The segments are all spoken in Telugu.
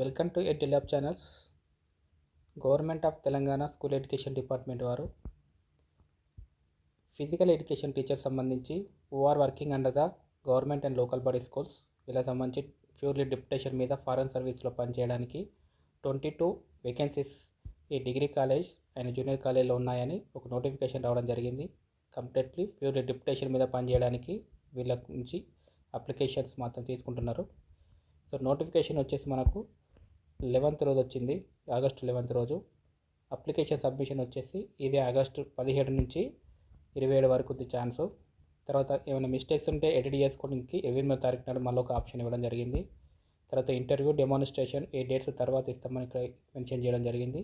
Welcome to Edulab channels. Government of Telangana school education department వారు ఫిజికల్ ఎడ్యుకేషన్ టీచర్ సంబంధించి who are working under the government and local body schools వీళ్ళకి సంబంధించి ప్యూర్లీ డిప్యుటేషన్ మీద ఫారెన్ సర్వీస్లో పనిచేయడానికి 22 వేకెన్సీస్ ఈ డిగ్రీ కాలేజ్ అండ్ జూనియర్ కాలేజ్లో ఉన్నాయని ఒక నోటిఫికేషన్ రావడం జరిగింది. కంప్లీట్లీ ప్యూర్లీ డిప్యుటేషన్ మీద పనిచేయడానికి వీళ్ళ నుంచి అప్లికేషన్స్ మాత్రం తీసుకుంటున్నారు. సో నోటిఫికేషన్ వచ్చేసి మనకు 11th రోజు వచ్చింది, ఆగస్టు 11th రోజు. అప్లికేషన్ సబ్మిషన్ వచ్చేసి ఇది ఆగస్టు 17 నుంచి 27 వరకు ఉంది ఛాన్సు. తర్వాత ఏమైనా మిస్టేక్స్ ఉంటే ఎడిట్ చేసుకోవడానికి 28వ తారీఖు నాడు మళ్ళీ ఒక ఆప్షన్ ఇవ్వడం జరిగింది. తర్వాత ఇంటర్వ్యూ డెమాన్స్ట్రేషన్ ఏ డేట్స్ తర్వాత ఇస్తామని ఇక్కడ మెన్షన్ చేయడం జరిగింది.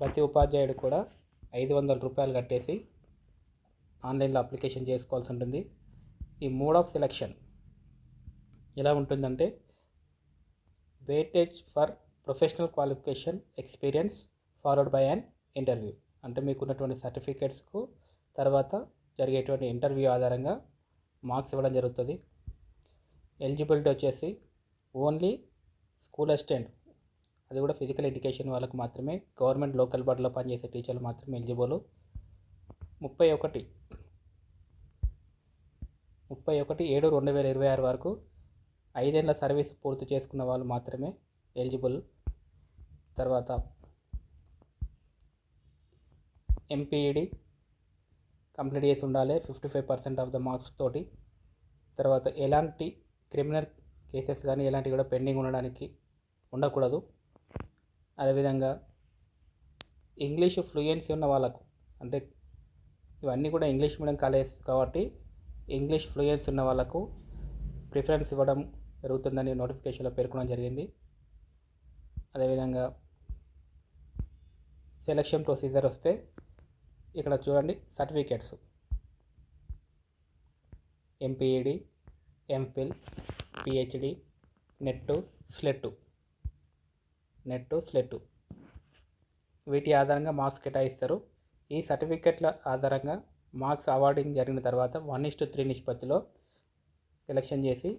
ప్రతి ఉపాధ్యాయుడు కూడా 500 రూపాయలు కట్టేసి ఆన్లైన్లో అప్లికేషన్ చేసుకోవాల్సి ఉంటుంది. ఈ మోడ్ ఆఫ్ సెలెక్షన్ ఎలా ఉంటుందంటే weightage for professional qualification experience followed by an interview. అంటే మీకున్నటువంటి సర్టిఫికేట్స్కు తర్వాత జరిగేటువంటి ఇంటర్వ్యూ ఆధారంగా మార్క్స్ ఇవ్వడం జరుగుతుంది. ఎలిజిబిలిటీ వచ్చేసి ఓన్లీ స్కూల్ అసిస్టెంట్, అది కూడా ఫిజికల్ ఎడ్యుకేషన్ వాళ్ళకు మాత్రమే, గవర్నమెంట్ లోకల్ బాడీలో పనిచేసే టీచర్లు మాత్రమే ఎలిజిబుల్. 31/7/2026 వరకు 5 ఏళ్ల సర్వీస్ పూర్తి చేసుకున్న వాళ్ళు మాత్రమే ఎలిజిబుల్. తర్వాత ఎంపీఈడి కంప్లీట్ చేసి ఉండాలి 55% ఆఫ్ ద మార్క్స్ తోటి. తర్వాత ఎలాంటి క్రిమినల్ కేసెస్ కానీ ఎలాంటివి కూడా పెండింగ్ ఉండకూడదు. అదేవిధంగా ఇంగ్లీష్ ఫ్లూయెన్సీ ఉన్న వాళ్ళకు, అంటే ఇవన్నీ కూడా ఇంగ్లీష్ మీడియం కాలేజ్ కాబట్టి ఇంగ్లీష్ ఫ్లూయెన్సీ ఉన్న వాళ్ళకు ప్రిఫరెన్స్ ఇవ్వడం జరుగుతుందని నోటిఫికేషన్లో పేర్కొనడం జరిగింది. అదేవిధంగా సెలక్షన్ ప్రొసీజర్ వస్తే ఇక్కడ చూడండి, certificates MPEd, MPhil, PhD, net, slate వీటి ఆధారంగా మార్క్స్ కేటాయిస్తారు. ఈ సర్టిఫికెట్ల ఆధారంగా మార్క్స్ అవార్డింగ్ జరిగిన తర్వాత 1:3 నిష్పత్తిలో సెలెక్షన్ చేసి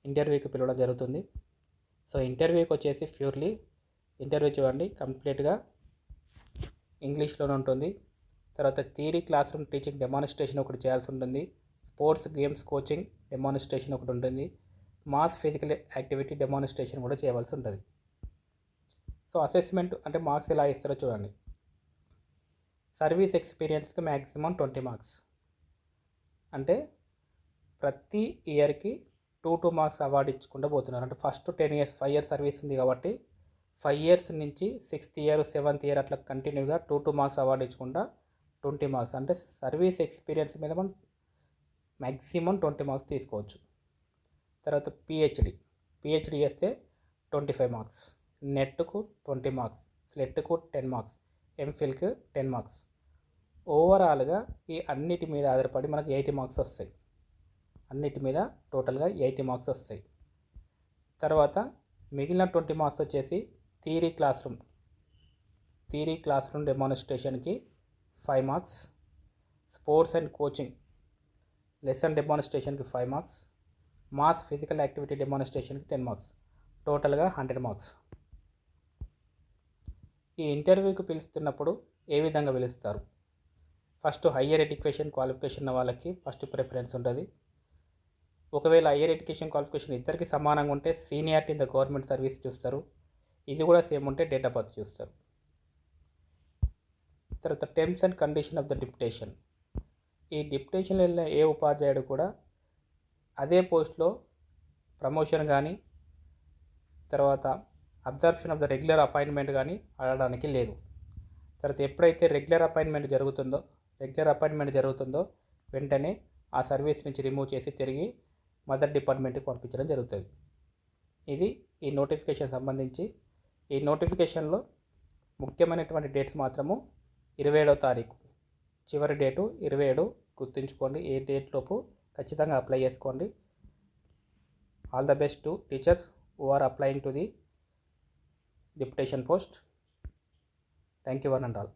ఇంటర్వ్యూకి పిలవడం జరుగుతుంది. సో ఇంటర్వ్యూకి వచ్చేసి ప్యూర్లీ ఇంటర్వ్యూ చూడండి, కంప్లీట్గా ఇంగ్లీష్లోనే ఉంటుంది. తర్వాత theory class room teaching demonstration ఒకటి చేయాల్సి ఉంటుంది. స్పోర్ట్స్ గేమ్స్ కోచింగ్ డెమాన్స్ట్రేషన్ ఒకటి ఉంటుంది. మాస్ ఫిజికల్ యాక్టివిటీ డెమాన్స్ట్రేషన్ కూడా చేయవలసి ఉంటుంది. సో అసెస్మెంట్ అంటే మార్క్స్ ఎలా ఇస్తారో చూడండి. సర్వీస్ ఎక్స్పీరియన్స్కి మ్యాక్సిమం 20 మార్క్స్, అంటే ప్రతి ఇయర్కి 2 మార్క్స్ అవార్డు ఇచ్చుకుంటూ పోతున్నారు. అంటే ఫస్ట్ 10 years 5 years సర్వీస్ ఉంది కాబట్టి 5 years నుంచి 6th year 7th year అట్లా కంటిన్యూగా 2 మార్క్స్ అవార్డు ఇచ్చుకుంటా 20 మార్క్స్, అంటే సర్వీస్ ఎక్స్పీరియన్స్ మీద మనం మ్యాక్సిమం 20 మార్క్స్ తీసుకోవచ్చు. తర్వాత పిహెచ్డి చేస్తే 25 మార్క్స్, నెట్కు 20 మార్క్స్, స్లెట్కు 10 మార్క్స్, ఎంఫిల్కి 10 మార్క్స్. ఓవరాల్గా ఈ అన్నిటి మీద ఆధారపడి మనకు 80 మార్క్స్ వస్తాయి. అన్నిటి మీద టోటల్గా 80 మార్క్స్ వస్తాయి. తర్వాత మిగిలిన 20 మార్క్స్ వచ్చేసి థియరీ క్లాస్ రూమ్ డెమాన్స్ట్రేషన్కి 5 marks, sports and coaching lesson డెమాన్స్ట్రేషన్కి 5 మార్క్స్, మాస్ ఫిజికల్ యాక్టివిటీ డెమాన్స్ట్రేషన్కి 10 మార్క్స్, టోటల్గా 100 మార్క్స్. ఈ ఇంటర్వ్యూకి పిలుస్తున్నప్పుడు ఏ విధంగా పిలుస్తారు? ఫస్ట్ హయ్యర్ ఎడ్యుకేషన్ క్వాలిఫికేషన్ ఉన్న వాళ్ళకి ఫస్ట్ ప్రిఫరెన్స్ ఉంటుంది. ఒకవేళ హయ్యర్ ఎడ్యుకేషన్ క్వాలిఫికేషన్ ఇద్దరికి సమానంగా ఉంటే seniority in the government service చూస్తారు. ఇది కూడా సేమ్ ఉంటే డేట్ ఆఫ్ బర్త్ చూస్తారు. తర్వాత terms and condition of the deputation. ఈ డిప్యుటేషన్లో వెళ్ళిన ఏ ఉపాధ్యాయుడు కూడా అదే పోస్ట్లో ప్రమోషన్ కానీ తర్వాత absorption of the regular appointment కానీ అడగడానికి లేదు. తర్వాత ఎప్పుడైతే రెగ్యులర్ అపాయింట్మెంట్ జరుగుతుందో వెంటనే ఆ సర్వీస్ నుంచి రిమూవ్ చేసి తిరిగి మదర్ డిపార్ట్మెంట్కి పంపించడం జరుగుతుంది. ఇది ఈ నోటిఫికేషన్ సంబంధించి. ఈ నోటిఫికేషన్లో ముఖ్యమైనటువంటి డేట్స్ మాత్రము 27వ తారీఖు చివరి డేటు 27 గుర్తుంచుకోండి. ఏ డేట్ లోపు ఖచ్చితంగా అప్లై చేసుకోండి. All the best to teachers who are applying to the deputation post. Thank you one and all.